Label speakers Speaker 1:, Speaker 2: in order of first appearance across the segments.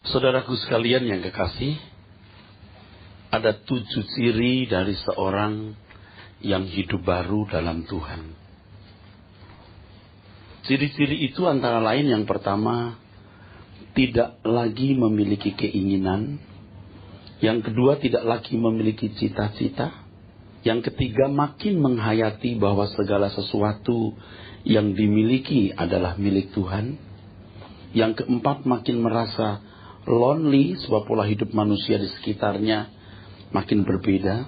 Speaker 1: Saudaraku sekalian yang kekasih, ada 7 ciri dari seorang yang hidup baru dalam Tuhan. Ciri-ciri itu antara lain yang pertama, tidak lagi memiliki keinginan. Yang kedua, tidak lagi memiliki cita-cita. Yang ketiga, makin menghayati bahwa segala sesuatu yang dimiliki adalah milik Tuhan. Yang keempat, makin merasa lonely sebab pola hidup manusia di sekitarnya makin berbeda.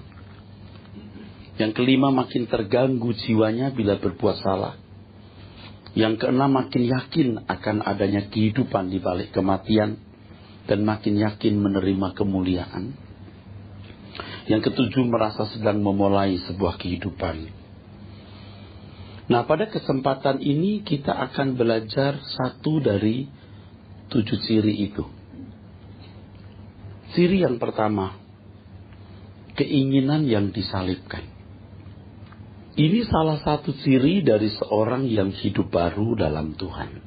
Speaker 1: Yang kelima, makin terganggu jiwanya bila berbuat salah. Yang keenam, makin yakin akan adanya kehidupan di balik kematian dan makin yakin menerima kemuliaan. Yang ketujuh, merasa sedang memulai sebuah kehidupan. Nah, pada kesempatan ini kita akan belajar satu dari 7 ciri itu. Ciri yang pertama, keinginan yang disalibkan. Ini salah satu ciri dari seorang yang hidup baru dalam Tuhan.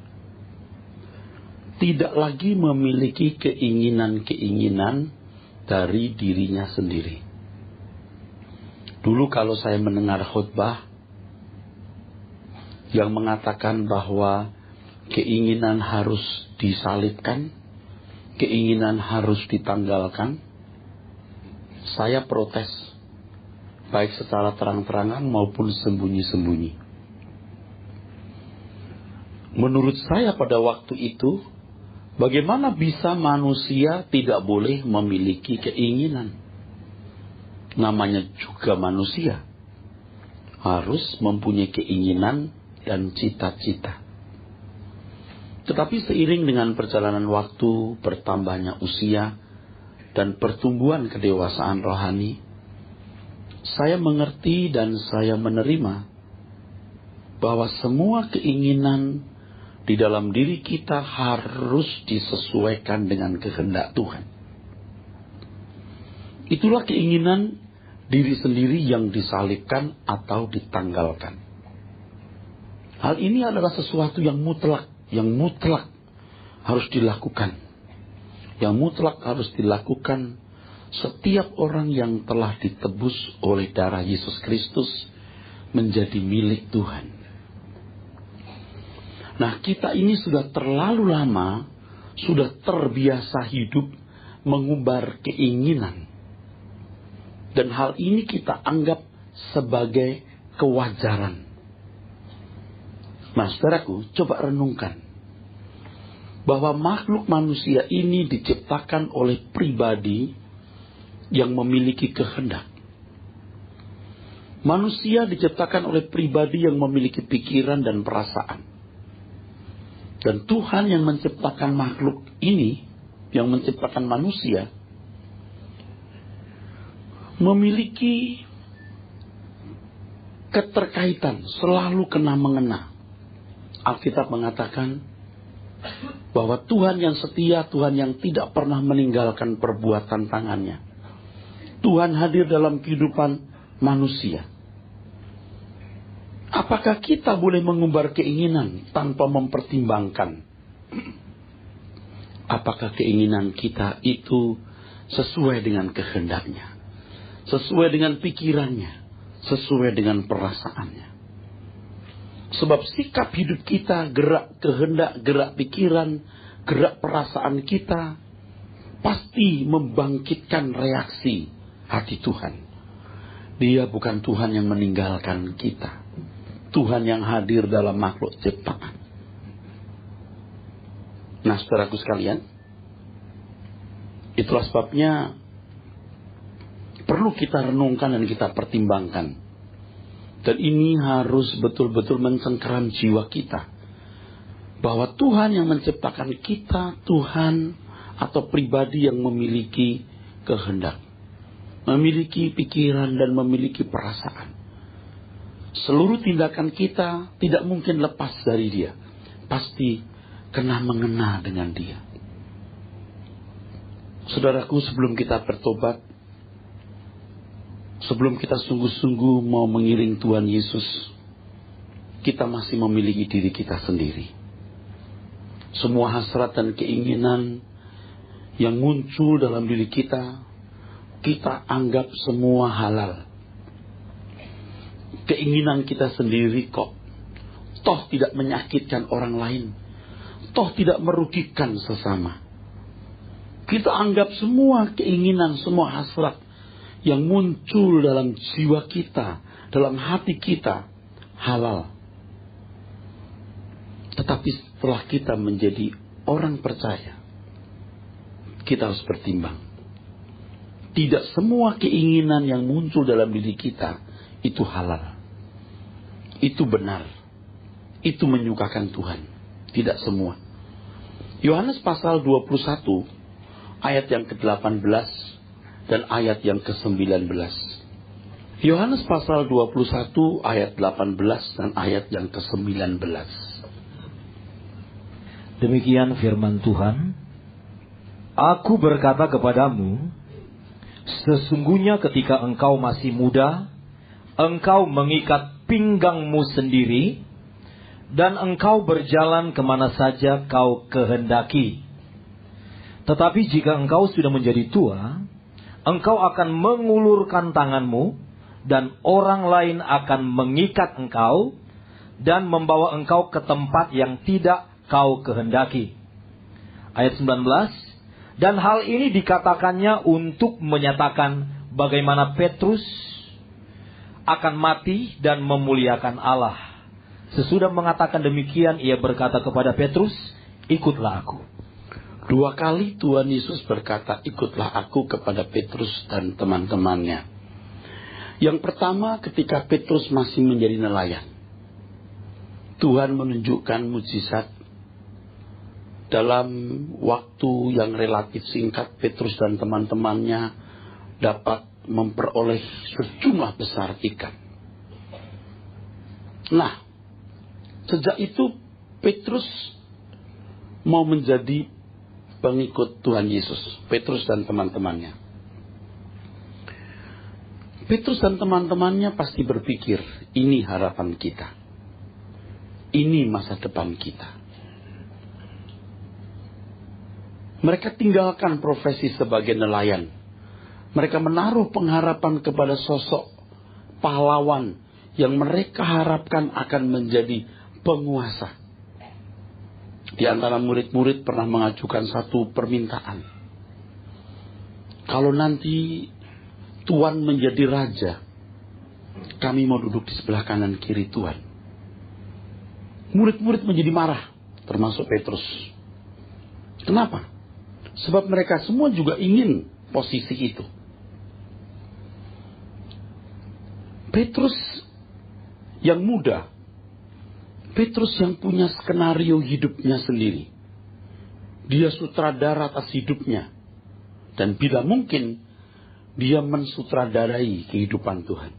Speaker 1: Tidak lagi memiliki keinginan-keinginan dari dirinya sendiri. Dulu kalau saya mendengar khotbah yang mengatakan bahwa keinginan harus disalibkan, keinginan harus ditanggalkan, saya protes, baik secara terang-terangan maupun sembunyi-sembunyi. Menurut saya pada waktu itu, bagaimana bisa manusia tidak boleh memiliki keinginan? Namanya juga manusia, harus mempunyai keinginan dan cita-cita. Tetapi seiring dengan perjalanan waktu, bertambahnya usia, dan pertumbuhan kedewasaan rohani, saya mengerti dan saya menerima bahwa semua keinginan di dalam diri kita harus disesuaikan dengan kehendak Tuhan. Itulah keinginan diri sendiri yang disalibkan atau ditanggalkan. Hal ini adalah sesuatu yang mutlak harus dilakukan. Yang mutlak harus dilakukan setiap orang yang telah ditebus oleh darah Yesus Kristus menjadi milik Tuhan. Nah, kita ini sudah terlalu lama, sudah terbiasa hidup mengumbar keinginan. Dan hal ini kita anggap sebagai kewajaran. Nah, saudaraku, coba renungkan bahwa makhluk manusia ini diciptakan oleh pribadi yang memiliki kehendak. Manusia diciptakan oleh pribadi yang memiliki pikiran dan perasaan. Dan Tuhan yang menciptakan makhluk ini, yang menciptakan manusia, memiliki keterkaitan, selalu kena-mengena. Alkitab mengatakan bahwa Tuhan yang setia, Tuhan yang tidak pernah meninggalkan perbuatan tangannya. Tuhan hadir dalam kehidupan manusia. Apakah kita boleh mengumbar keinginan tanpa mempertimbangkan? Apakah keinginan kita itu sesuai dengan kehendaknya? Sesuai dengan pikirannya? Sesuai dengan perasaannya? Sebab sikap hidup kita, gerak kehendak, gerak pikiran, gerak perasaan kita pasti membangkitkan reaksi hati Tuhan. Dia bukan Tuhan yang meninggalkan kita. Tuhan yang hadir dalam makhluk ciptaan. Nah, saudaraku sekalian, itulah sebabnya perlu kita renungkan dan kita pertimbangkan. Dan ini harus betul-betul mencengkeram jiwa kita. Bahwa Tuhan yang menciptakan kita, Tuhan atau pribadi yang memiliki kehendak. Memiliki pikiran dan memiliki perasaan. Seluruh tindakan kita tidak mungkin lepas dari Dia. Pasti kena-mengena dengan Dia. Saudaraku, sebelum kita bertobat, sebelum kita sungguh-sungguh mau mengiring Tuhan Yesus, kita masih memiliki diri kita sendiri. Semua hasrat dan keinginan yang muncul dalam diri kita, kita anggap semua halal. Keinginan kita sendiri kok, toh tidak menyakitkan orang lain, toh tidak merugikan sesama. Kita anggap semua keinginan, semua hasrat yang muncul dalam jiwa kita, dalam hati kita, halal. Tetapi setelah kita menjadi orang percaya, kita harus bertimbang. Tidak semua keinginan yang muncul dalam diri kita itu halal. Itu benar. Itu menyukakan Tuhan. Tidak semua. Yohanes pasal 21 ayat yang ke-18 dan ayat yang ke-19. Yohanes pasal 21 ayat 18 dan ayat yang ke-19.
Speaker 2: Demikian firman Tuhan. Aku berkata kepadamu, sesungguhnya ketika engkau masih muda, engkau mengikat pinggangmu sendiri, dan engkau berjalan kemana saja kau kehendaki. Tetapi jika engkau sudah menjadi tua, engkau akan mengulurkan tanganmu, dan orang lain akan mengikat engkau, dan membawa engkau ke tempat yang tidak kau kehendaki. Ayat 19. Dan hal ini dikatakannya untuk menyatakan bagaimana Petrus akan mati dan memuliakan Allah. Sesudah mengatakan demikian, ia berkata kepada Petrus, ikutlah aku.
Speaker 1: 2 kali Tuhan Yesus berkata, ikutlah aku kepada Petrus dan teman-temannya. Yang pertama ketika Petrus masih menjadi nelayan. Tuhan menunjukkan mujizat. Dalam waktu yang relatif singkat, Petrus dan teman-temannya dapat memperoleh sejumlah besar ikan. Nah, sejak itu Petrus mau menjadi pengikut Tuhan Yesus. Petrus dan teman-temannya. Petrus dan teman-temannya pasti berpikir, ini harapan kita. Ini masa depan kita. Mereka tinggalkan profesi sebagai nelayan. Mereka menaruh pengharapan kepada sosok pahlawan yang mereka harapkan akan menjadi penguasa. Di antara murid-murid pernah mengajukan satu permintaan. Kalau nanti Tuhan menjadi raja, kami mau duduk di sebelah kanan kiri Tuhan. Murid-murid menjadi marah, termasuk Petrus. Kenapa? Sebab mereka semua juga ingin posisi itu. Petrus yang muda, Petrus yang punya skenario hidupnya sendiri. Dia sutradara atas hidupnya. Dan bila mungkin, dia mensutradarai kehidupan Tuhan.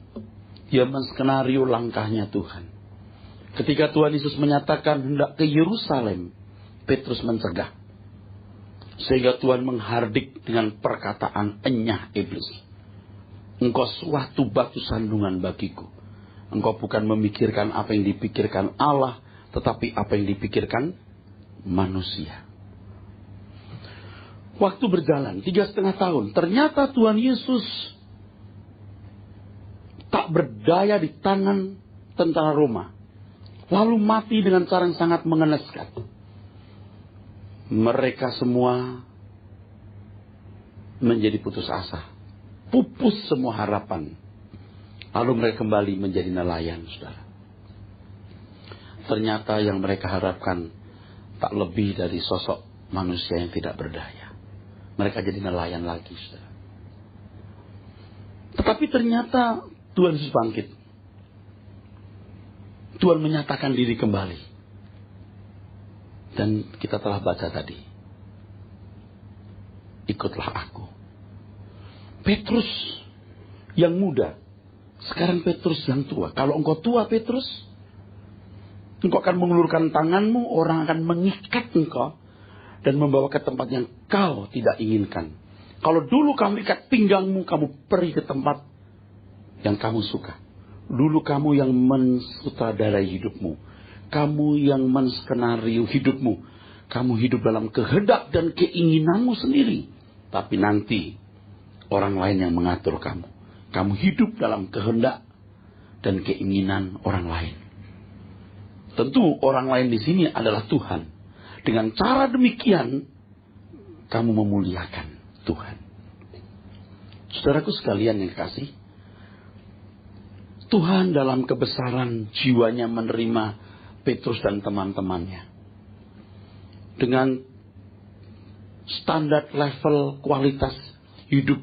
Speaker 1: Dia menskenario langkahnya Tuhan. Ketika Tuhan Yesus menyatakan hendak ke Yerusalem, Petrus mencegah. Sehingga Tuhan menghardik dengan perkataan enyah iblis. Engkau suatu batu sandungan bagiku. Engkau bukan memikirkan apa yang dipikirkan Allah, tetapi apa yang dipikirkan manusia. Waktu berjalan 3,5 tahun. Ternyata Tuhan Yesus tak berdaya di tangan tentara Roma. Lalu mati dengan cara yang sangat mengenaskan. Mereka semua menjadi putus asa. Pupus semua harapan. Lalu mereka kembali menjadi nelayan, saudara. Ternyata yang mereka harapkan tak lebih dari sosok manusia yang tidak berdaya. Mereka jadi nelayan lagi, saudara. Tetapi ternyata Tuhan Yesus bangkit. Tuhan menyatakan diri kembali. Dan kita telah baca tadi. Ikutlah aku. Petrus yang muda. Sekarang Petrus yang tua. Kalau engkau tua Petrus, engkau akan mengulurkan tanganmu, orang akan mengikat engkau dan membawa ke tempat yang kau tidak inginkan. Kalau dulu kamu ikat pinggangmu, kamu pergi ke tempat yang kamu suka. Dulu kamu yang mensutradarai hidupmu. Kamu yang menskenario hidupmu. kamu hidup dalam kehendak dan keinginanmu sendiri. Tapi nanti orang lain yang mengatur kamu. Kamu hidup dalam kehendak dan keinginan orang lain. Tentu orang lain di sini adalah Tuhan. Dengan cara demikian, kamu memuliakan Tuhan. Saudaraku sekalian yang kasih, Tuhan dalam kebesaran jiwanya menerima Petrus dan teman-temannya. Dengan standar level kualitas hidup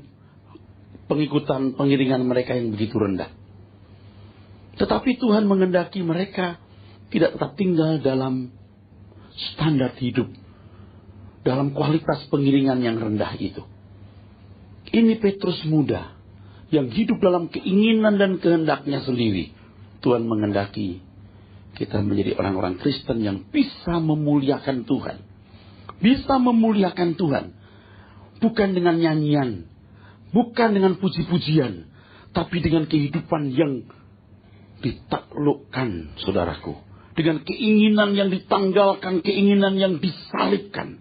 Speaker 1: pengikutan pengiringan mereka yang begitu rendah. Tetapi Tuhan menghendaki mereka tidak tetap tinggal dalam standar hidup, dalam kualitas pengiringan yang rendah itu. Ini Petrus muda yang hidup dalam keinginan dan kehendaknya sendiri. Tuhan menghendaki kita menjadi orang-orang Kristen yang bisa memuliakan Tuhan. Bisa memuliakan Tuhan. Bukan dengan nyanyian, bukan dengan puji-pujian, tapi dengan kehidupan yang ditaklukkan, saudaraku. Dengan keinginan yang ditanggalkan, keinginan yang disalibkan.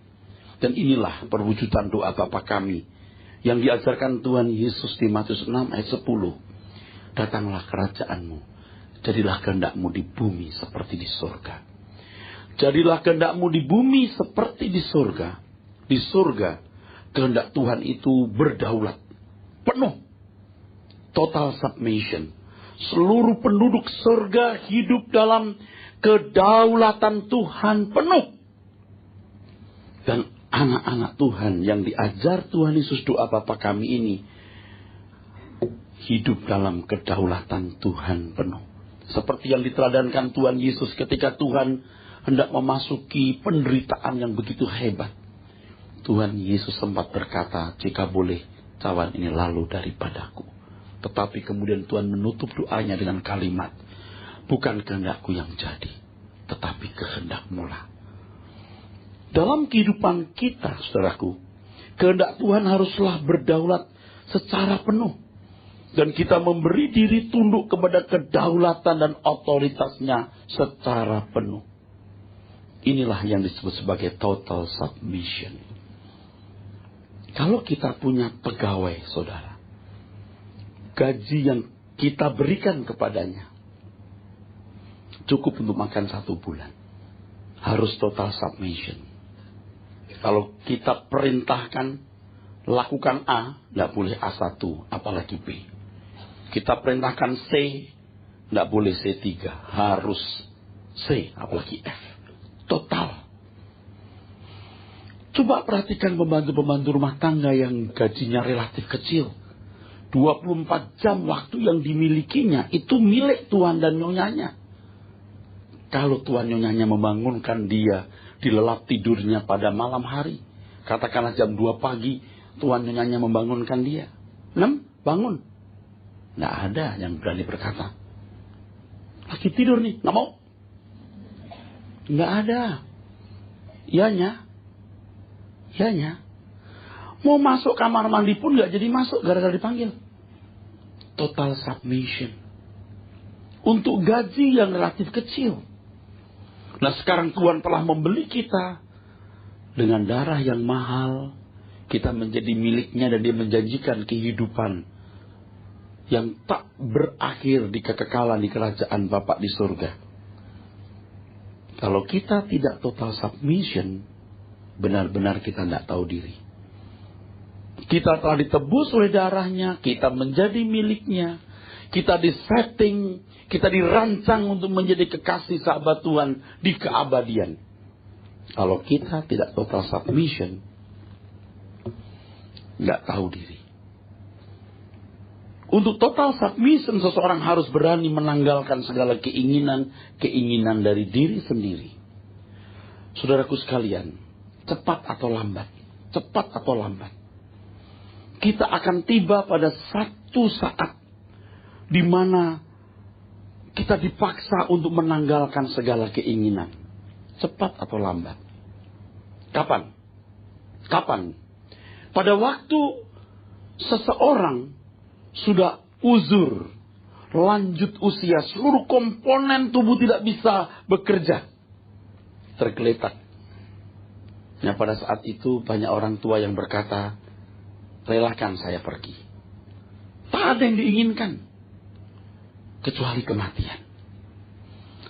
Speaker 1: Dan inilah perwujudan doa Bapa kami yang diajarkan Tuhan Yesus di Matius 6 ayat 10. Datanglah kerajaan-Mu, jadilah kehendak-Mu di bumi seperti di surga. Jadilah kehendak-Mu di bumi seperti di surga. Di surga, kehendak Tuhan itu berdaulat, penuh, total submission. Seluruh penduduk surga hidup dalam kedaulatan Tuhan penuh. Dan anak-anak Tuhan yang diajar Tuhan Yesus doa Bapa kami ini hidup dalam kedaulatan Tuhan penuh. Seperti yang diteladankan Tuhan Yesus ketika Tuhan hendak memasuki penderitaan yang begitu hebat. Tuhan Yesus sempat berkata, jika boleh cawan ini lalu daripadaku. Tetapi kemudian Tuhan menutup doanya dengan kalimat, bukan kehendakku yang jadi, tetapi kehendak-Mu lah. Dalam kehidupan kita, saudaraku, kehendak Tuhan haruslah berdaulat secara penuh. Dan kita memberi diri tunduk kepada kedaulatan dan otoritasnya secara penuh. Inilah yang disebut sebagai total submission. Kalau kita punya pegawai, saudara, gaji yang kita berikan kepadanya cukup untuk makan 1 bulan. Harus total submission. Kalau kita perintahkan lakukan A, tidak boleh A1, apalagi B. Kita perintahkan C, tidak boleh C3, harus C, apalagi F. Total. Coba perhatikan pembantu-pembantu rumah tangga yang gajinya relatif kecil. 24 jam waktu yang dimilikinya itu milik tuan dan nyonyanya. Kalau tuan nyonyanya membangunkan dia di lelap tidurnya pada malam hari, katakanlah jam 2 pagi, tuan nyonyanya membangunkan dia. 6, bangun. Nggak ada yang berani berkata, lagi tidur nih, nggak mau. Nggak ada. Iyanya. Mau masuk kamar mandi pun nggak jadi masuk gara-gara dipanggil. Total submission. Untuk gaji yang relatif kecil. Nah sekarang Tuhan telah membeli kita dengan darah yang mahal. Kita menjadi miliknya dan dia menjanjikan kehidupan yang tak berakhir di kekekalan di kerajaan Bapa di surga. Kalau kita tidak total submission, benar-benar kita tidak tahu diri. Kita telah ditebus oleh darahnya, kita menjadi miliknya. Kita disetting, kita dirancang untuk menjadi kekasih sahabat Tuhan di keabadian. Kalau kita tidak total submission, nggak tahu diri. Untuk total submission, seseorang harus berani menanggalkan segala keinginan dari diri sendiri. Saudaraku sekalian, cepat atau lambat, kita akan tiba pada satu saat di mana kita dipaksa untuk menanggalkan segala keinginan. Cepat atau lambat. Kapan? Pada waktu seseorang sudah uzur, lanjut usia, seluruh komponen tubuh tidak bisa bekerja, tergeletak. Nah, pada saat itu banyak orang tua yang berkata, relakan saya pergi. Tak ada yang diinginkan kecuali kematian.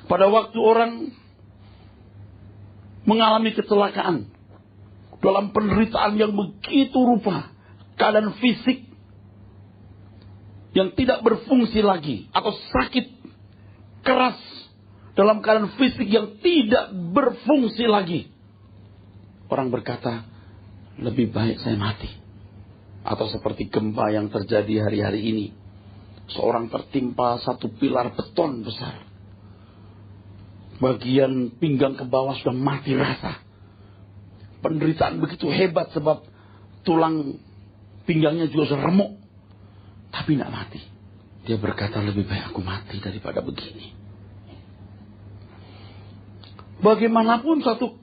Speaker 1: Pada waktu orang mengalami kecelakaan dalam penderitaan yang begitu rupa, keadaan fisik yang tidak berfungsi lagi, atau sakit keras dalam keadaan fisik yang tidak berfungsi lagi, orang berkata, lebih baik saya mati. Atau seperti gempa yang terjadi hari-hari ini, seorang tertimpa satu pilar beton besar, bagian pinggang ke bawah sudah mati rasa. Penderitaan begitu hebat sebab tulang pinggangnya juga sudah remuk, tapi tidak mati. Dia berkata, lebih baik aku mati daripada begini. Bagaimanapun suatu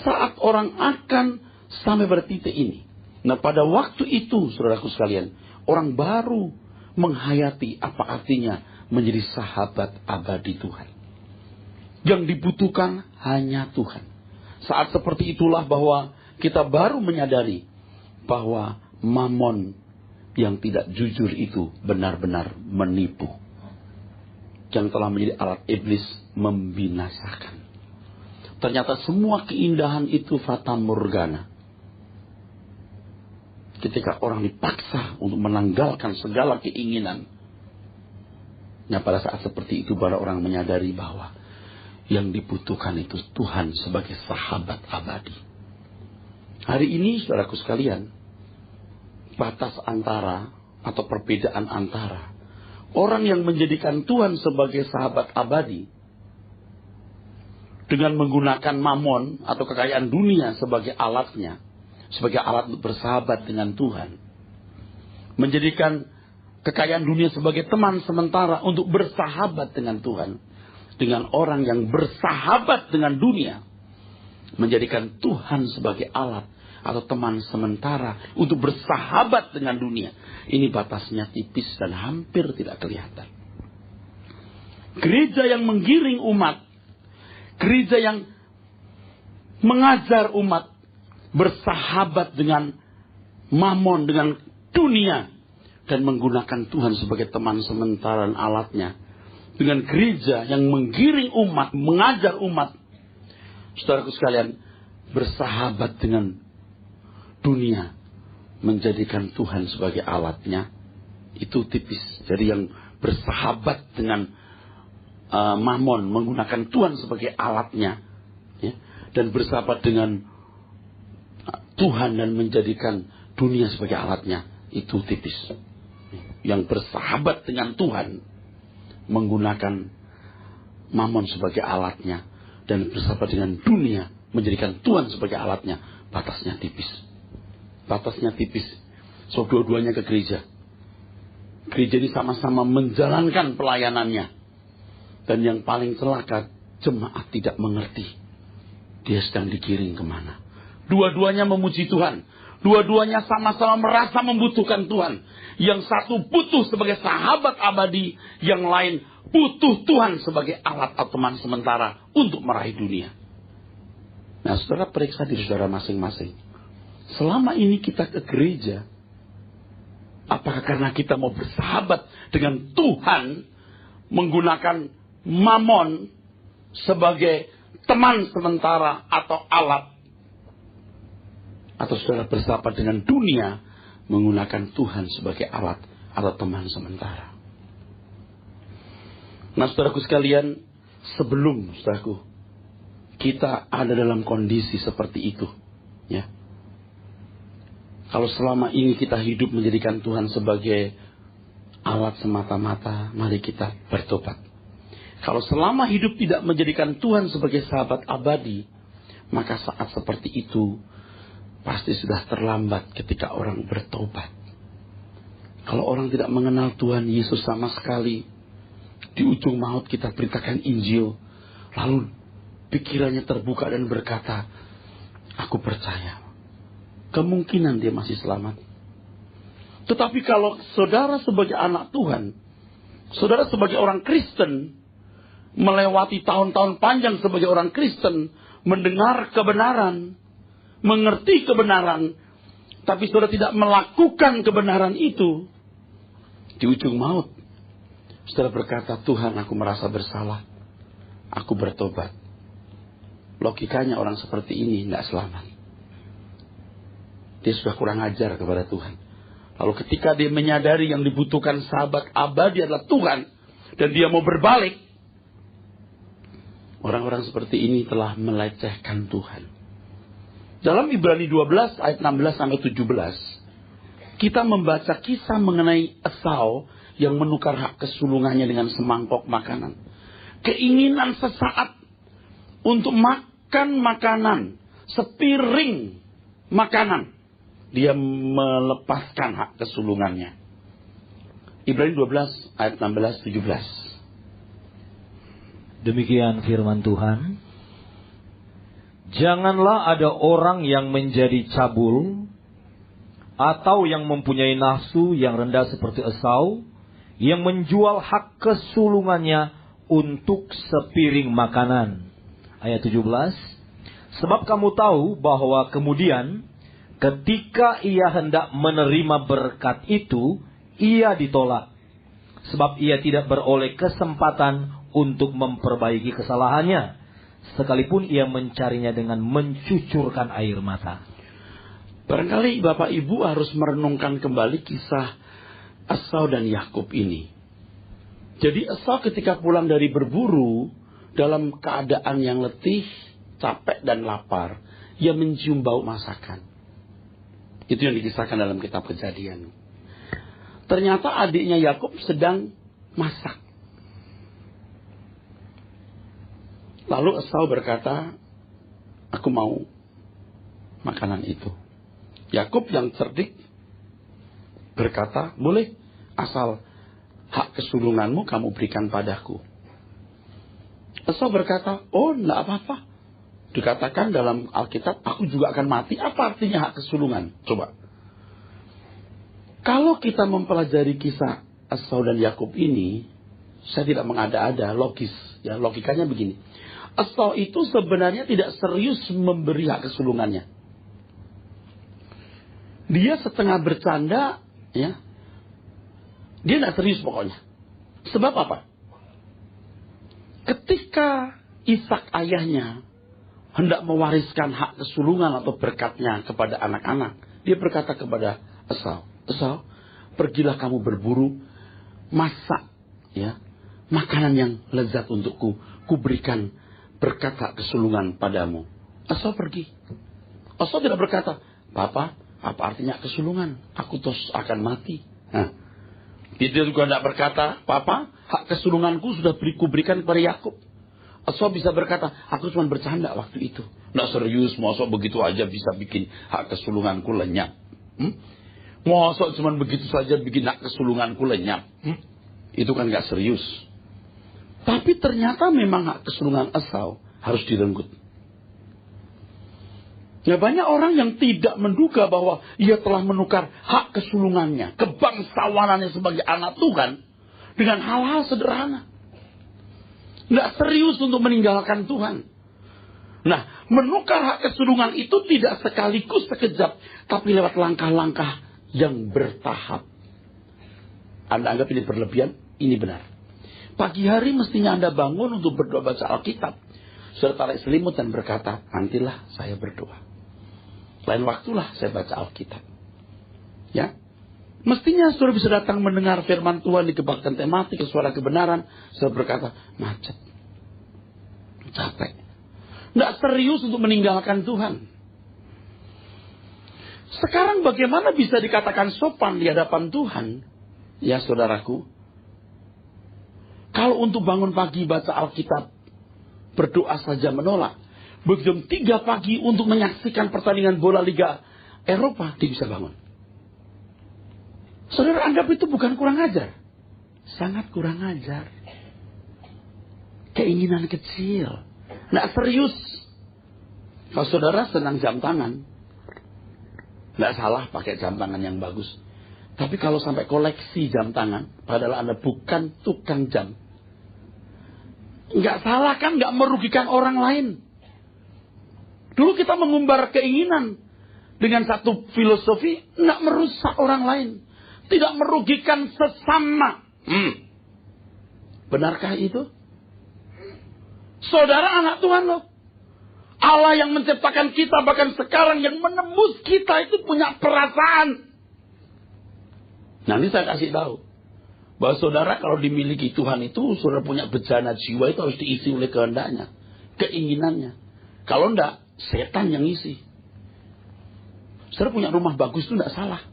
Speaker 1: saat orang akan sampai pada titik ini. Nah, pada waktu itu, saudaraku sekalian, orang baru menghayati apa artinya menjadi sahabat abadi Tuhan. Yang dibutuhkan hanya Tuhan. Saat seperti itulah bahwa kita baru menyadari bahwa mamon yang tidak jujur itu benar-benar menipu. Yang telah menjadi alat iblis membinasakan. Ternyata semua keindahan itu fata morgana. Ketika orang dipaksa untuk menanggalkan segala keinginan. Nah, pada saat seperti itu baru orang menyadari bahwa yang dibutuhkan itu Tuhan sebagai sahabat abadi. Hari ini, saudaraku sekalian, batas antara atau perbedaan antara orang yang menjadikan Tuhan sebagai sahabat abadi dengan menggunakan mamon atau kekayaan dunia sebagai alatnya, sebagai alat untuk bersahabat dengan Tuhan, menjadikan kekayaan dunia sebagai teman sementara untuk bersahabat dengan Tuhan, dengan orang yang bersahabat dengan dunia, menjadikan Tuhan sebagai alat atau teman sementara untuk bersahabat dengan dunia. Ini batasnya tipis dan hampir tidak kelihatan. Gereja yang menggiring umat, gereja yang mengajar umat bersahabat dengan mamon, dengan dunia, dan menggunakan Tuhan sebagai teman sementara dan alatnya. Dengan gereja yang menggiring umat, mengajar umat, saudaraku sekalian, bersahabat dengan dunia, menjadikan Tuhan sebagai alatnya, itu tipis. Jadi yang bersahabat dengan mamon, menggunakan Tuhan sebagai alatnya, ya, dan bersahabat dengan Tuhan dan menjadikan dunia sebagai alatnya, itu tipis. Yang bersahabat dengan Tuhan, menggunakan mamon sebagai alatnya, dan bersahabat dengan dunia, menjadikan Tuhan sebagai alatnya, batasnya tipis. Batasnya tipis. So, dua-duanya ke gereja. Gereja ini sama-sama menjalankan pelayanannya. Dan yang paling celaka, jemaat tidak mengerti dia sedang digiring kemana. Dua-duanya memuji Tuhan. Dua-duanya sama-sama merasa membutuhkan Tuhan. Yang satu butuh sebagai sahabat abadi, yang lain butuh Tuhan sebagai alat atau teman sementara untuk meraih dunia. Nah, saudara periksa diri saudara masing-masing. Selama ini kita ke gereja, apakah karena kita mau bersahabat dengan Tuhan, menggunakan mamon sebagai teman sementara atau alat? Atau saudara bersahabat dengan dunia, menggunakan Tuhan sebagai alat atau teman sementara? Nah, saudaraku sekalian, sebelum saudaraku kita ada dalam kondisi seperti itu, ya, kalau selama ini kita hidup menjadikan Tuhan sebagai alat semata-mata, mari kita bertobat. Kalau selama hidup tidak menjadikan Tuhan sebagai sahabat abadi, maka saat seperti itu pasti sudah terlambat ketika orang bertobat. Kalau orang tidak mengenal Tuhan Yesus sama sekali, di ujung maut kita beritakan Injil, lalu pikirannya terbuka dan berkata, aku percaya, kemungkinan dia masih selamat. Tetapi kalau saudara sebagai anak Tuhan, saudara sebagai orang Kristen, melewati tahun-tahun panjang sebagai orang Kristen, mendengar kebenaran, mengerti kebenaran, tapi saudara tidak melakukan kebenaran itu, di ujung maut, saudara berkata, Tuhan, aku merasa bersalah, aku bertobat. Logikanya orang seperti ini tidak selamat. Dia sudah kurang ajar kepada Tuhan. Lalu ketika dia menyadari yang dibutuhkan sahabat abadi adalah Tuhan, dan dia mau berbalik, orang-orang seperti ini telah melecehkan Tuhan. Dalam Ibrani 12 ayat 16-17, kita membaca kisah mengenai Esau yang menukar hak kesulungannya dengan semangkok makanan. Keinginan sesaat untuk makan makanan, sepiring makanan, dia melepaskan hak kesulungannya. Ibrani 12 ayat 16-17.
Speaker 2: Demikian firman Tuhan. Janganlah ada orang yang menjadi cabul atau yang mempunyai nafsu yang rendah seperti Esau, yang menjual hak kesulungannya untuk sepiring makanan. Ayat 17. Sebab kamu tahu bahwa kemudian ketika ia hendak menerima berkat itu, ia ditolak. Sebab ia tidak beroleh kesempatan untuk memperbaiki kesalahannya, sekalipun ia mencarinya dengan mencucurkan air mata.
Speaker 1: Barangkali Bapak Ibu harus merenungkan kembali kisah Esau dan Yakub ini. Jadi Esau ketika pulang dari berburu, dalam keadaan yang letih, capek dan lapar, ia mencium bau masakan. Itu yang dikisahkan dalam kitab Kejadian. Ternyata adiknya Yakub sedang masak. Lalu Esau berkata, aku mau makanan itu. Yakub yang cerdik berkata, boleh, asal hak kesulunganmu kamu berikan padaku. Esau berkata, oh enggak apa-apa. Dikatakan dalam Alkitab, aku juga akan mati. Apa artinya hak kesulungan? Coba. Kalau kita mempelajari kisah Esau dan Yakub ini, saya tidak mengada-ada, logis. Ya, logikanya begini. Esau itu sebenarnya tidak serius memberi hak kesulungannya. Dia setengah bercanda, ya. Dia tidak serius pokoknya. Sebab apa? Ketika Ishak ayahnya hendak mewariskan hak kesulungan atau berkatnya kepada anak-anak, dia berkata kepada Esau, Esau, pergilah kamu berburu, masak ya makanan yang lezat untukku, kuberikan berkat hak kesulungan padamu. Esau pergi. Esau tidak berkata, Papa, apa artinya kesulungan? Aku terus akan mati. Nah, dia juga tidak berkata, Papa, hak kesulunganku sudah kuberikan kepada Yakub. Esau bisa berkata, aku cuma bercanda waktu itu. Nggak serius, masa begitu aja bisa bikin hak kesulunganku lenyap. Masa cuma begitu saja bikin hak kesulunganku lenyap. Itu kan nggak serius. Tapi ternyata memang hak kesulungan Esau harus direnggut. Ya, banyak orang yang tidak menduga bahwa ia telah menukar hak kesulungannya, kebangsawanannya sebagai anak Tuhan, dengan hal-hal sederhana. Nggak serius untuk meninggalkan Tuhan. Nah, menukar hak kesulungan itu tidak sekaligus sekejap, tapi lewat langkah-langkah yang bertahap. Anda anggap ini berlebihan? Ini benar. Pagi hari mestinya Anda bangun untuk berdoa baca Alkitab. Saudara tarik selimut dan berkata, nantilah saya berdoa. Lain waktulah saya baca Alkitab. Ya, mestinya saudara bisa datang mendengar firman Tuhan di kebaktian tematik, suara kebenaran. Saudara berkata, macet, capek, nggak serius untuk meninggalkan Tuhan. Sekarang bagaimana bisa dikatakan sopan di hadapan Tuhan? Ya saudaraku, kalau untuk bangun pagi baca Alkitab, berdoa saja menolak. Begitu jam 3 pagi untuk menyaksikan pertandingan bola Liga Eropa, dia bisa bangun. Saudara anggap itu bukan kurang ajar? Sangat kurang ajar. Keinginan kecil. Nggak serius. Kalau saudara senang jam tangan, nggak salah pakai jam tangan yang bagus. Tapi kalau sampai koleksi jam tangan, padahal Anda bukan tukang jam, nggak salah kan, nggak merugikan orang lain. Dulu kita mengumbar keinginan dengan satu filosofi, tidak merusak orang lain, tidak merugikan sesama. Benarkah itu? Saudara anak Tuhan loh. Allah yang menciptakan kita, bahkan sekarang yang menembus kita itu punya perasaan. Nanti saya kasih tahu bahwa saudara kalau dimiliki Tuhan itu, saudara punya bejana jiwa itu harus diisi oleh kehendaknya, keinginannya. Kalau enggak, setan yang isi. Saudara punya rumah bagus itu enggak salah.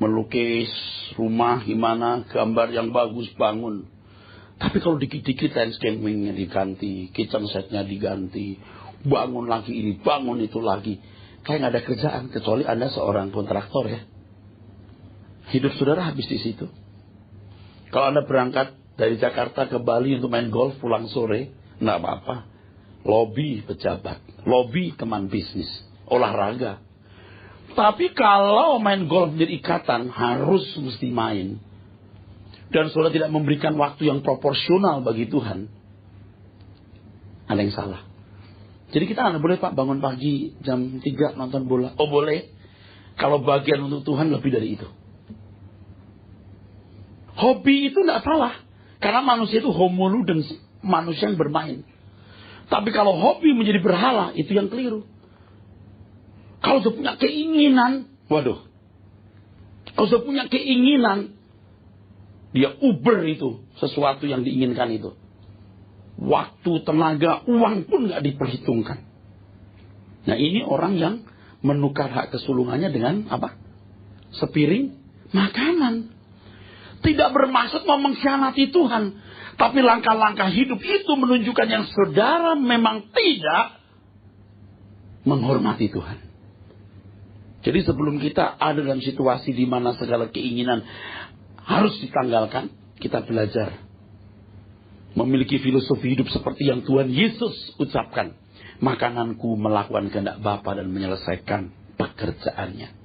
Speaker 1: Melukis rumah gimana, gambar yang bagus, bangun. Tapi kalau dikit-dikit landscapingnya diganti, kitchen setnya diganti, bangun lagi ini, bangun itu lagi. Kayak nggak ada kerjaan, kecuali Anda seorang kontraktor ya. Hidup saudara habis di situ. Kalau Anda berangkat dari Jakarta ke Bali untuk main golf pulang sore, nggak apa-apa. Lobi pejabat, lobi teman bisnis, olahraga. Tapi kalau main golf menjadi ikatan, harus mesti main. Dan saudara tidak memberikan waktu yang proporsional bagi Tuhan, ada yang salah. Jadi kita nggak boleh Pak bangun pagi jam 3 nonton bola. Oh boleh, kalau bagian untuk Tuhan lebih dari itu. Hobi itu nggak salah, karena manusia itu homo ludens, manusia yang bermain. Tapi kalau hobi menjadi berhala, itu yang keliru. Kalau sudah punya keinginan, waduh. Kalau sudah punya keinginan, dia uber itu, sesuatu yang diinginkan itu. Waktu, tenaga, uang pun nggak diperhitungkan. Nah ini orang yang menukar hak kesulungannya dengan apa? Sepiring makanan. Tidak bermaksud mau mengkhianati Tuhan. Tapi langkah-langkah hidup itu menunjukkan yang saudara memang tidak menghormati Tuhan. Jadi sebelum kita ada dalam situasi di mana segala keinginan harus ditanggalkan, kita belajar memiliki filosofi hidup seperti yang Tuhan Yesus ucapkan. Makananku melakukan kehendak Bapa dan menyelesaikan pekerjaannya.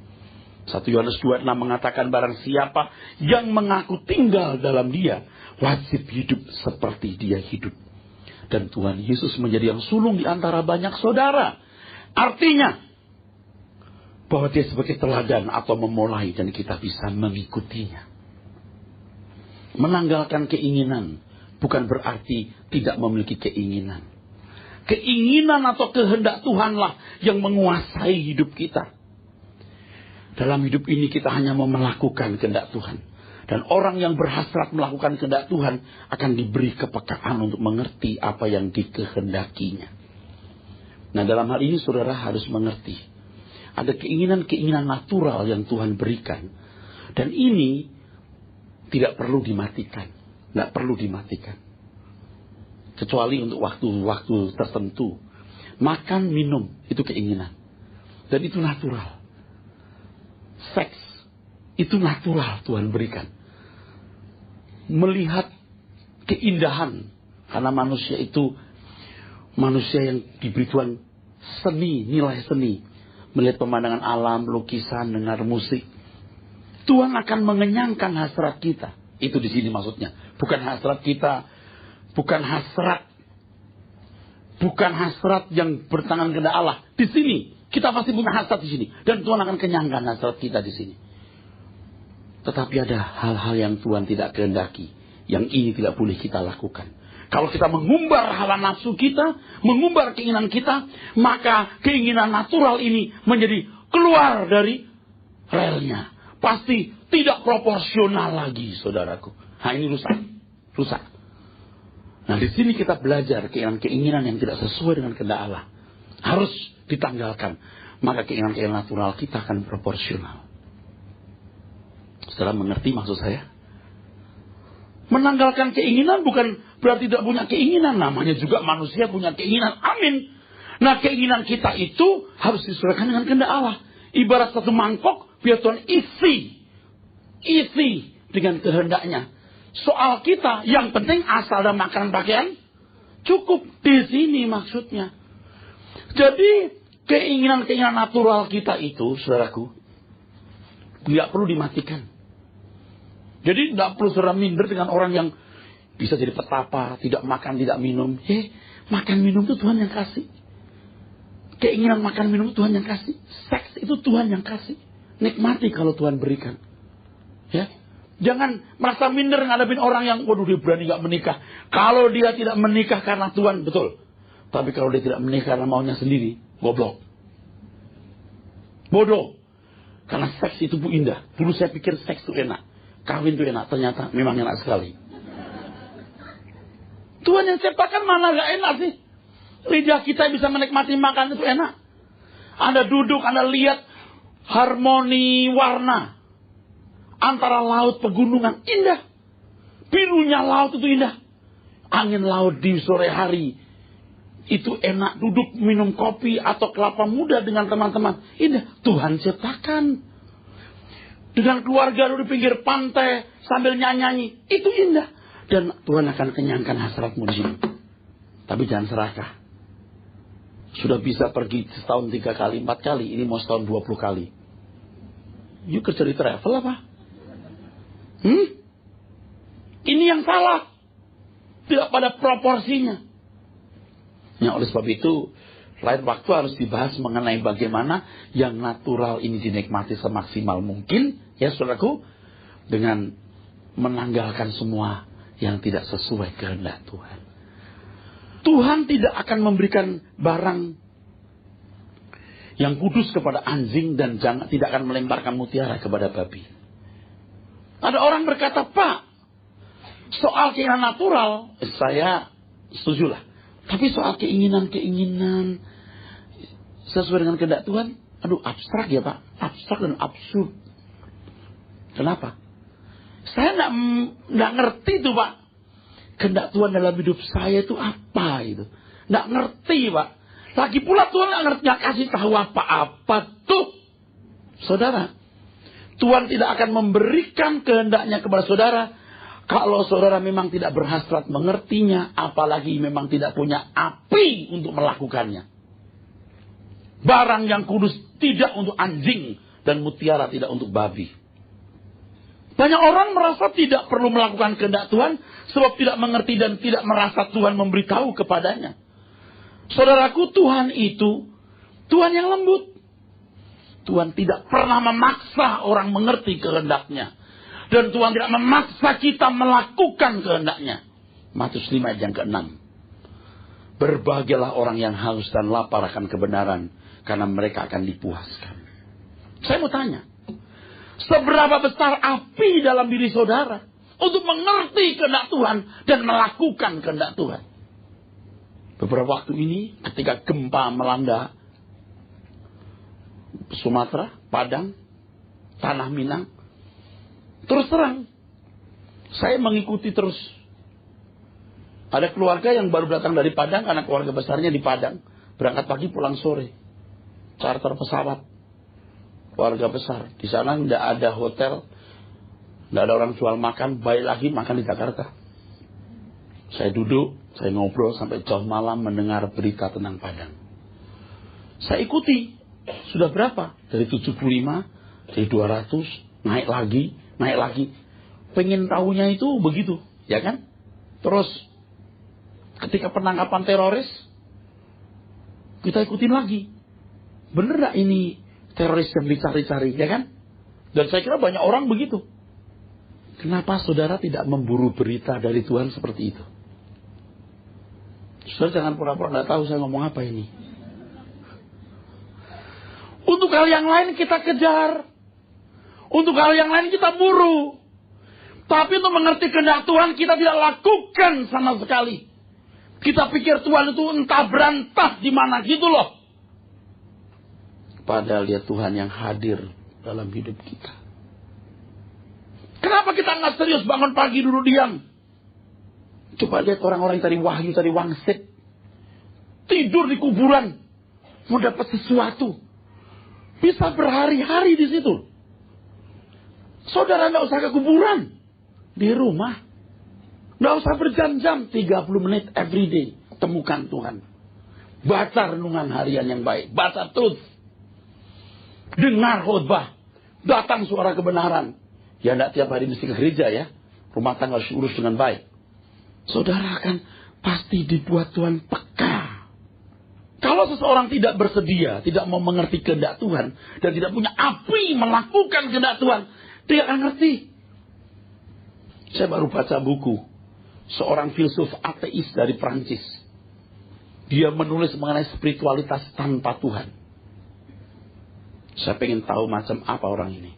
Speaker 1: 1 Yohanes 2:6 mengatakan barang siapa yang mengaku tinggal dalam dia, wajib hidup seperti dia hidup. Dan Tuhan Yesus menjadi yang sulung di antara banyak saudara. Artinya bahwa dia sebagai teladan atau memulai dan kita bisa mengikutinya. Menanggalkan keinginan bukan berarti tidak memiliki keinginan. Keinginan atau kehendak Tuhanlah yang menguasai hidup kita. Dalam hidup ini kita hanya mau melakukan kehendak Tuhan. Dan orang yang berhasrat melakukan kehendak Tuhan akan diberi kepekaan untuk mengerti apa yang dikehendakinya. Nah dalam hal ini saudara harus mengerti. Ada keinginan-keinginan natural yang Tuhan berikan. Dan ini tidak perlu dimatikan. Tidak perlu dimatikan. Kecuali untuk waktu-waktu tertentu. Makan, minum, itu keinginan. Dan itu natural. Seks, itu natural Tuhan berikan. Melihat keindahan. Karena manusia itu manusia yang diberi Tuhan seni, nilai seni. Melihat pemandangan alam, lukisan, dengar musik. Tuhan akan mengenyangkan hasrat kita. Itu di sini maksudnya. Bukan hasrat kita, bukan hasrat yang bertangan kepada Allah. Di sini kita pasti punya hasrat di sini, dan Tuhan akan kenyangkan hasrat kita di sini. Tetapi ada hal-hal yang Tuhan tidak kehendaki, yang ini tidak boleh kita lakukan. Kalau kita mengumbar hawa nafsu kita, mengumbar keinginan kita, maka keinginan natural ini menjadi keluar dari relnya. Pasti tidak proporsional lagi, saudaraku. Nah ini rusak. Nah di sini kita belajar keinginan yang tidak sesuai dengan kehendak Allah harus ditanggalkan. Maka keinginan-keinginan natural kita akan proporsional. Saudara mengerti maksud saya? Menanggalkan keinginan bukan berarti tidak punya keinginan. Namanya juga manusia punya keinginan. Amin. Nah keinginan kita itu harus disesuaikan dengan kehendak Allah. Ibarat satu mangkok, biar Tuhan isi dengan kehendaknya. Soal kita, yang penting asal ada makanan pakaian, cukup. Di sini maksudnya. Jadi keinginan-keinginan natural kita itu, saudaraku, tidak perlu dimatikan. Jadi tidak perlu saudara minder dengan orang yang bisa jadi petapa, tidak makan, tidak minum. Makan minum itu Tuhan yang kasih. Keinginan makan minum Tuhan yang kasih. Seks itu Tuhan yang kasih. Nikmati kalau Tuhan berikan. Ya. Jangan merasa minder ngadepin orang yang, waduh dia berani gak menikah. Kalau dia tidak menikah karena Tuhan, betul. Tapi kalau dia tidak menikah karena maunya sendiri, goblok. Bodoh. Karena seks itu bu indah. Dulu saya pikir seks itu enak. Kawin itu enak. Ternyata memang enak sekali. Tuhan yang ciptakan mana gak enak sih? Lidah kita bisa menikmati makan itu enak. Anda duduk, Anda lihat harmoni warna antara laut pegunungan, indah. Birunya laut itu indah. Angin laut di sore hari itu enak, duduk minum kopi atau kelapa muda dengan teman-teman, indah. Tuhan ciptakan. Dengan keluarga di pinggir pantai sambil nyanyi, itu indah. Dan Tuhan akan kenyangkan hasratmu di sini. Tapi jangan serakah. Sudah bisa pergi setahun 3 kali, 4 kali. Ini mau setahun 20 kali. You kerja di travel apa? Ini yang salah. Tidak pada proporsinya. Ya, oleh sebab itu, lain waktu harus dibahas mengenai bagaimana yang natural ini dinikmati semaksimal mungkin. Ya saudaraku. Dengan menanggalkan semua yang tidak sesuai kehendak Tuhan. Tuhan tidak akan memberikan barang yang kudus kepada anjing dan tidak akan melemparkan mutiara kepada babi. Ada orang berkata, Pak, soal keinginan natural, saya setuju lah. Tapi soal keinginan sesuai dengan kehendak Tuhan, aduh abstrak ya Pak. Abstrak dan absurd. Kenapa? Saya nggak ngerti tuh Pak. Kehendak Tuhan dalam hidup saya itu apa itu? Nggak ngerti Pak. Lagi pula Tuhan nggak kasih tahu apa-apa tuh. Saudara, Tuhan tidak akan memberikan kehendaknya kepada saudara kalau saudara memang tidak berhasrat mengertinya, apalagi memang tidak punya api untuk melakukannya. Barang yang kudus tidak untuk anjing dan mutiara tidak untuk babi. Banyak orang merasa tidak perlu melakukan kehendak Tuhan sebab tidak mengerti dan tidak merasa Tuhan memberitahu kepadanya. Saudaraku, Tuhan itu Tuhan yang lembut. Tuhan tidak pernah memaksa orang mengerti kehendaknya. Dan Tuhan tidak memaksa kita melakukan kehendaknya. Matius 5 ayat yang ke-6. Berbahagialah orang yang haus dan lapar akan kebenaran, karena mereka akan dipuaskan. Saya mau tanya, seberapa besar api dalam diri saudara untuk mengerti kehendak Tuhan dan melakukan kehendak Tuhan? Beberapa waktu ini ketika gempa melanda Sumatera, Padang, Tanah Minang, terus terang saya mengikuti terus. Ada keluarga yang baru datang dari Padang karena keluarga besarnya di Padang, berangkat pagi pulang sore, charter pesawat. Keluarga besar. Di sana tidak ada hotel. Tidak ada orang jual makan. Baik lagi makan di Jakarta. Saya duduk. Saya ngobrol sampai jauh malam mendengar berita tentang Padang. Saya ikuti. Sudah berapa? Dari 75. Dari 200. Naik lagi. Naik lagi. Pengen tahunya itu begitu. Ya kan? Terus. Ketika penangkapan teroris. Kita ikutin lagi. Bener gak ini teroris yang dicari-cari, ya kan? Dan saya kira banyak orang begitu. Kenapa saudara tidak memburu berita dari Tuhan seperti itu? Saudara jangan pura-pura tidak tahu saya ngomong apa ini. Untuk hal yang lain kita kejar. Untuk hal yang lain kita buru. Tapi untuk mengerti kehendak Tuhan kita tidak lakukan sama sekali. Kita pikir Tuhan itu entah berantah di mana gitu loh. Padahal dia Tuhan yang hadir dalam hidup kita. Kenapa kita nggak serius bangun pagi dulu diam? Coba lihat orang-orang yang tadi wahyu, tadi wangsit. Tidur di kuburan. Mau dapat sesuatu. Bisa berhari-hari di situ. Saudara nggak usah ke kuburan. Di rumah. Nggak usah berjam-jam. 30 menit every day. Temukan Tuhan. Baca renungan harian yang baik. Baca truth. Dengar khotbah. Datang suara kebenaran. Ya tidak tiap hari mesti ke gereja ya. Rumah tangga harus urus dengan baik. Saudara akan pasti dibuat Tuhan peka. Kalau seseorang tidak bersedia, tidak mau mengerti kehendak Tuhan, dan tidak punya api melakukan kehendak Tuhan, dia akan ngerti. Saya baru baca buku seorang filsuf ateis dari Prancis. Dia menulis mengenai spiritualitas tanpa Tuhan. Saya pengen tahu macam apa orang ini.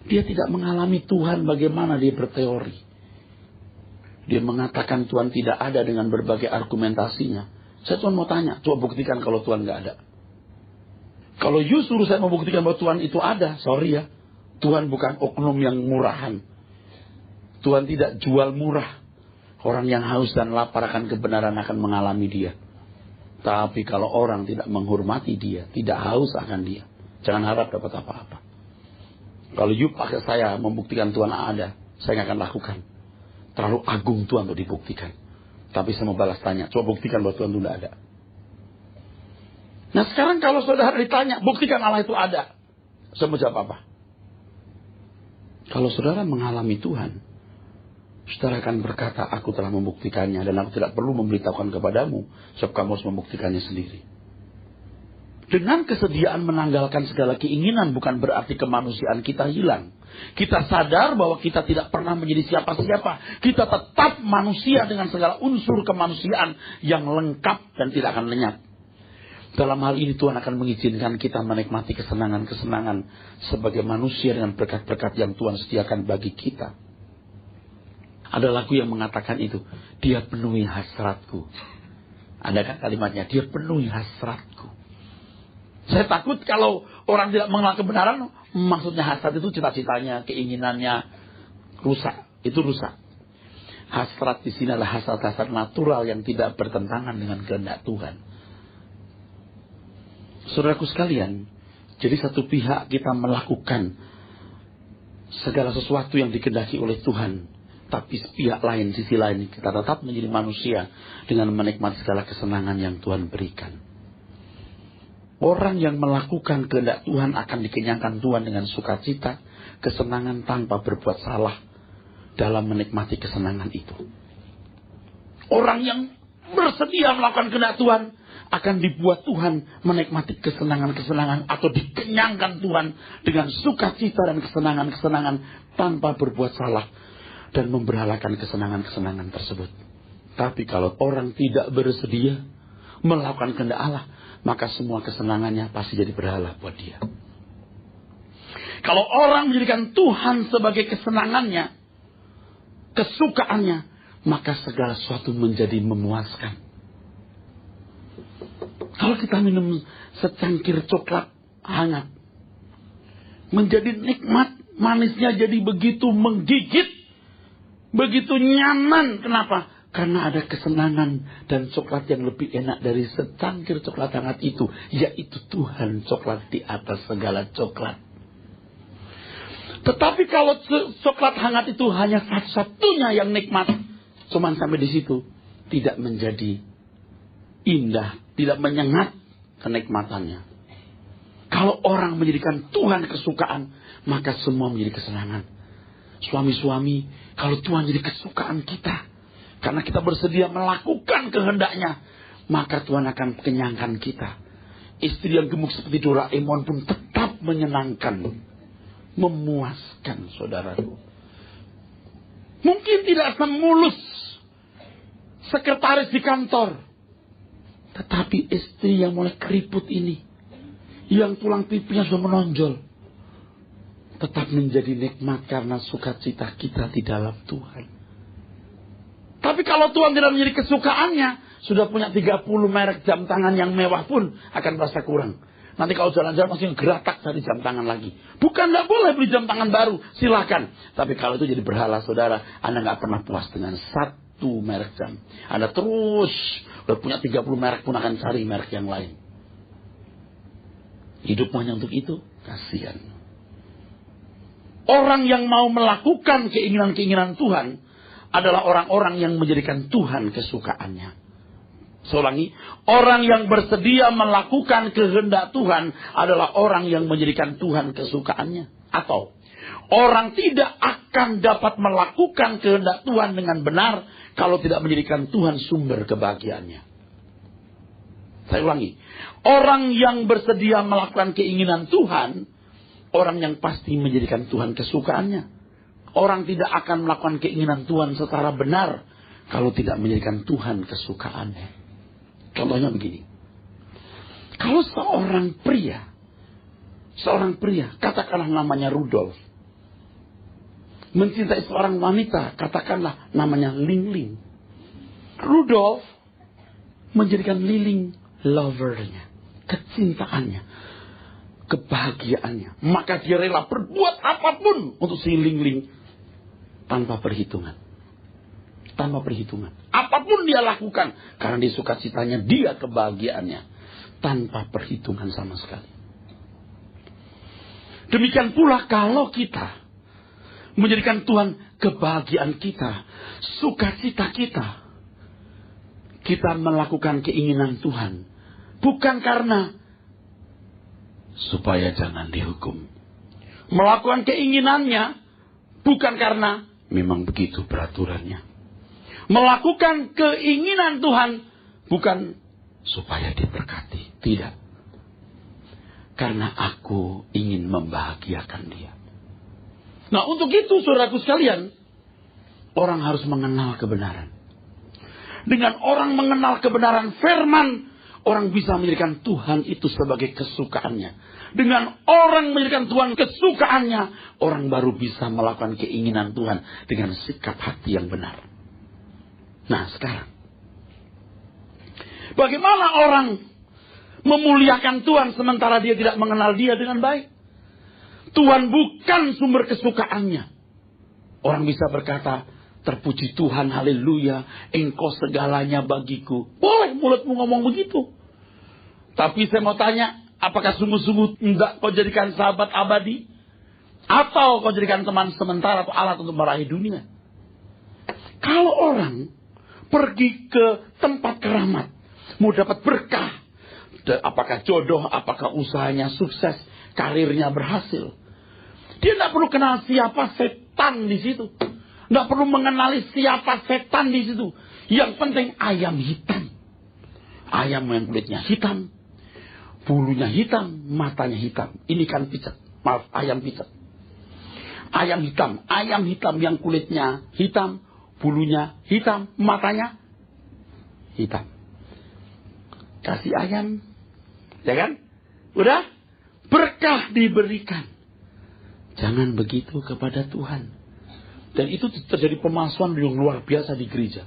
Speaker 1: Dia tidak mengalami Tuhan bagaimana dia berteori. Dia mengatakan Tuhan tidak ada dengan berbagai argumentasinya. Saya cuma mau tanya, coba buktikan kalau Tuhan nggak ada. Kalau you suruh saya membuktikan bahwa Tuhan itu ada, sorry ya. Tuhan bukan oknum yang murahan. Tuhan tidak jual murah. Orang yang haus dan lapar akan kebenaran akan mengalami dia. Tapi kalau orang tidak menghormati dia, tidak haus akan dia, jangan harap dapat apa-apa. Kalau you pakai saya membuktikan Tuhan ada, saya nggak akan lakukan. Terlalu agung Tuhan untuk dibuktikan. Tapi saya mau balas tanya, coba buktikan bahwa Tuhan itu tidak ada. Nah sekarang kalau saudara ditanya, buktikan Allah itu ada. Saya mau jawab apa? Kalau saudara mengalami Tuhan, saudara akan berkata, aku telah membuktikannya dan aku tidak perlu memberitahukan kepadamu, sebab kamu harus membuktikannya sendiri. Dengan kesediaan menanggalkan segala keinginan bukan berarti kemanusiaan kita hilang. Kita sadar bahwa kita tidak pernah menjadi siapa-siapa. Kita tetap manusia dengan segala unsur kemanusiaan yang lengkap dan tidak akan lenyap. Dalam hal ini Tuhan akan mengizinkan kita menikmati kesenangan-kesenangan sebagai manusia dengan berkat-berkat yang Tuhan sediakan bagi kita. Ada lagu yang mengatakan itu, dia penuhi hasratku. Ada kan kalimatnya, dia penuhi hasratku. Saya takut kalau orang tidak mengenal kebenaran, maksudnya hasrat itu cita-citanya, keinginannya rusak. Itu rusak. Hasrat di sini adalah hasrat-hasrat natural yang tidak bertentangan dengan kehendak Tuhan. Saudaraku sekalian, jadi satu pihak kita melakukan segala sesuatu yang dikehendaki oleh Tuhan. Tapi pihak lain, sisi lain, kita tetap menjadi manusia dengan menikmati segala kesenangan yang Tuhan berikan. Orang yang melakukan kehendak Tuhan akan dikenyangkan Tuhan dengan sukacita, kesenangan tanpa berbuat salah dalam menikmati kesenangan itu. Orang yang bersedia melakukan kehendak Tuhan akan dibuat Tuhan menikmati kesenangan-kesenangan atau dikenyangkan Tuhan dengan sukacita dan kesenangan-kesenangan tanpa berbuat salah dan memberhalakan kesenangan-kesenangan tersebut. Tapi kalau orang tidak bersedia melakukan kehendak Allah, maka semua kesenangannya pasti jadi berhala buat dia. Kalau orang menjadikan Tuhan sebagai kesenangannya, kesukaannya, maka segala sesuatu menjadi memuaskan. Kalau kita minum secangkir coklat hangat, menjadi nikmat, manisnya jadi begitu menggigit, begitu nyaman. Kenapa? Karena ada kesenangan dan coklat yang lebih enak dari secangkir coklat hangat itu, yaitu Tuhan, coklat di atas segala coklat. Tetapi kalau coklat hangat itu hanya satu-satunya yang nikmat, cuman sampai di situ, tidak menjadi indah, tidak menyengat kenikmatannya. Kalau orang menjadikan Tuhan kesukaan, maka semua menjadi kesenangan. Suami-suami, kalau Tuhan jadi kesukaan kita, karena kita bersedia melakukan kehendaknya, maka Tuhan akan kenyangkan kita. Istri yang gemuk seperti Doraemon pun tetap menyenangkan, memuaskan, saudaraku. Mungkin tidak semulus sekretaris di kantor, tetapi istri yang mulai keriput ini, yang tulang pipinya sudah menonjol, tetap menjadi nikmat karena sukacita kita di dalam Tuhan. Tapi kalau Tuhan tidak menjadi kesukaannya, sudah punya 30 merek jam tangan yang mewah pun akan merasa kurang. Nanti kalau jalan-jalan masih geratak cari jam tangan lagi. Bukan tidak boleh beli jam tangan baru, silakan. Tapi kalau itu jadi berhala, saudara, Anda nggak pernah puas dengan satu merek jam. Anda terus udah punya 30 merek pun akan cari merek yang lain. Hidup hanya untuk itu, kasihan. Orang yang mau melakukan keinginan-keinginan Tuhan adalah orang-orang yang menjadikan Tuhan kesukaannya. Saya ulangi, orang yang bersedia melakukan kehendak Tuhan adalah orang yang menjadikan Tuhan kesukaannya. Atau orang tidak akan dapat melakukan kehendak Tuhan dengan benar kalau tidak menjadikan Tuhan sumber kebahagiaannya. Saya ulangi. Orang yang bersedia melakukan keinginan Tuhan, orang yang pasti menjadikan Tuhan kesukaannya. Orang tidak akan melakukan keinginan Tuhan secara benar kalau tidak menjadikan Tuhan kesukaannya. Contohnya begini. Kalau seorang pria, katakanlah namanya Rudolf, mencintai seorang wanita, katakanlah namanya Ling. Rudolf menjadikan Ling lovernya, kecintaannya, kebahagiaannya. Maka dia rela berbuat apapun untuk si Ling tanpa perhitungan. Apapun dia lakukan karena dia sukacitanya, dia kebahagiaannya, tanpa perhitungan sama sekali. Demikian pula kalau kita menjadikan Tuhan kebahagiaan kita, sukacita kita, kita melakukan keinginan Tuhan, bukan karena supaya jangan dihukum. Melakukan keinginannya bukan karena memang begitu peraturannya. Melakukan keinginan Tuhan bukan supaya diberkati. Tidak. Karena aku ingin membahagiakan dia. Nah, untuk itu saudaraku sekalian, orang harus mengenal kebenaran. Dengan orang mengenal kebenaran firman, orang bisa menjadikan Tuhan itu sebagai kesukaannya. Dengan orang menjadikan Tuhan kesukaannya, orang baru bisa melakukan keinginan Tuhan dengan sikap hati yang benar. Nah, sekarang, bagaimana orang memuliakan Tuhan sementara dia tidak mengenal dia dengan baik? Tuhan bukan sumber kesukaannya. Orang bisa berkata, terpuji Tuhan, haleluya, engkau segalanya bagiku. Boleh mulutmu ngomong begitu. Tapi saya mau tanya, apakah sungguh-sungguh tidak kau jadikan sahabat abadi? Atau kau jadikan teman sementara atau alat untuk meraih dunia? Kalau orang pergi ke tempat keramat, mau dapat berkah, apakah jodoh, apakah usahanya sukses, karirnya berhasil, dia tidak perlu kenal siapa setan di situ. Tidak perlu mengenali siapa setan di situ. Yang penting ayam hitam. Ayam yang kulitnya hitam, bulunya hitam, matanya hitam. Ini kan picek. Maaf, ayam picek. Ayam hitam yang kulitnya hitam, bulunya hitam, matanya hitam. Kasih ayam, ya kan? Udah, berkah diberikan. Jangan begitu kepada Tuhan. Dan itu terjadi pemalsuan yang luar biasa di gereja.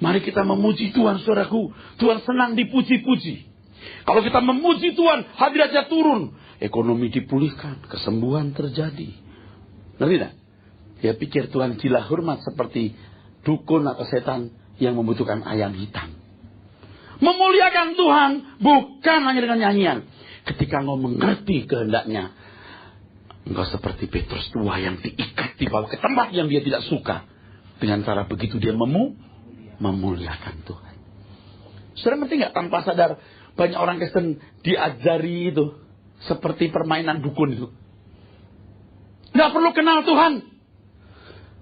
Speaker 1: Mari kita memuji Tuhan, saudaraku. Tuhan senang dipuji-puji. Kalau kita memuji Tuhan, hadiratnya turun. Ekonomi dipulihkan, kesembuhan terjadi. Ngerti tak? Dia pikir Tuhan gila hormat seperti dukun atau setan yang membutuhkan ayam hitam. Memuliakan Tuhan bukan hanya dengan nyanyian. Ketika engkau mengerti kehendaknya, engkau seperti Petrus tua yang diikat dibawa ke tempat yang dia tidak suka. Dengan cara begitu dia memuliakan Tuhan. Saudara ngerti nggak, tanpa sadar banyak orang Kristen diajari itu seperti permainan dukun itu. Nggak perlu kenal Tuhan.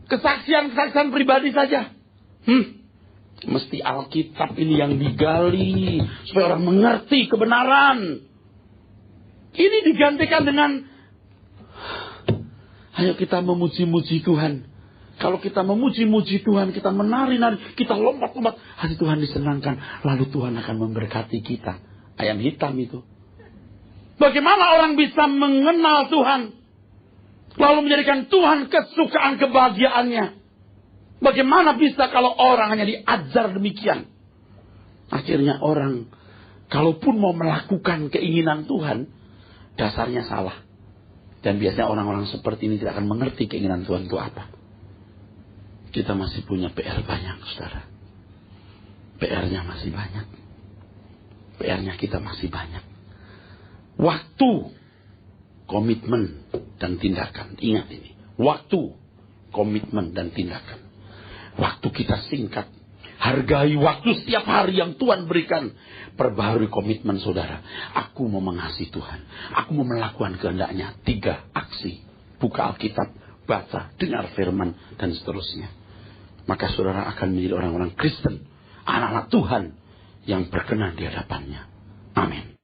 Speaker 1: Kesaksian pribadi saja. Mesti Alkitab ini yang digali supaya orang mengerti kebenaran. Ini digantikan dengan ayo kita memuji-muji Tuhan. Kalau kita memuji-muji Tuhan, kita menari-nari, kita lompat-lompat, hati Tuhan disenangkan, lalu Tuhan akan memberkati kita. Ayam hitam itu. Bagaimana orang bisa mengenal Tuhan, lalu menjadikan Tuhan kesukaan kebahagiaannya? Bagaimana bisa kalau orang hanya diajar demikian? Akhirnya orang, kalaupun mau melakukan keinginan Tuhan, dasarnya salah. Dan biasanya orang-orang seperti ini tidak akan mengerti keinginan Tuhan itu apa. Kita masih punya PR banyak, saudara. PR-nya masih banyak. PR-nya kita masih banyak. Waktu, komitmen, dan tindakan. Ingat ini. Waktu, komitmen, dan tindakan. Waktu kita singkat. Hargai waktu setiap hari yang Tuhan berikan. Perbaharui komitmen saudara. Aku mau mengasihi Tuhan. Aku mau melakukan kehendaknya. 3 aksi. Buka Alkitab, baca, dengar firman, dan seterusnya. Maka saudara akan menjadi orang-orang Kristen. Anak-anak Tuhan yang berkenan di hadapannya. Amin.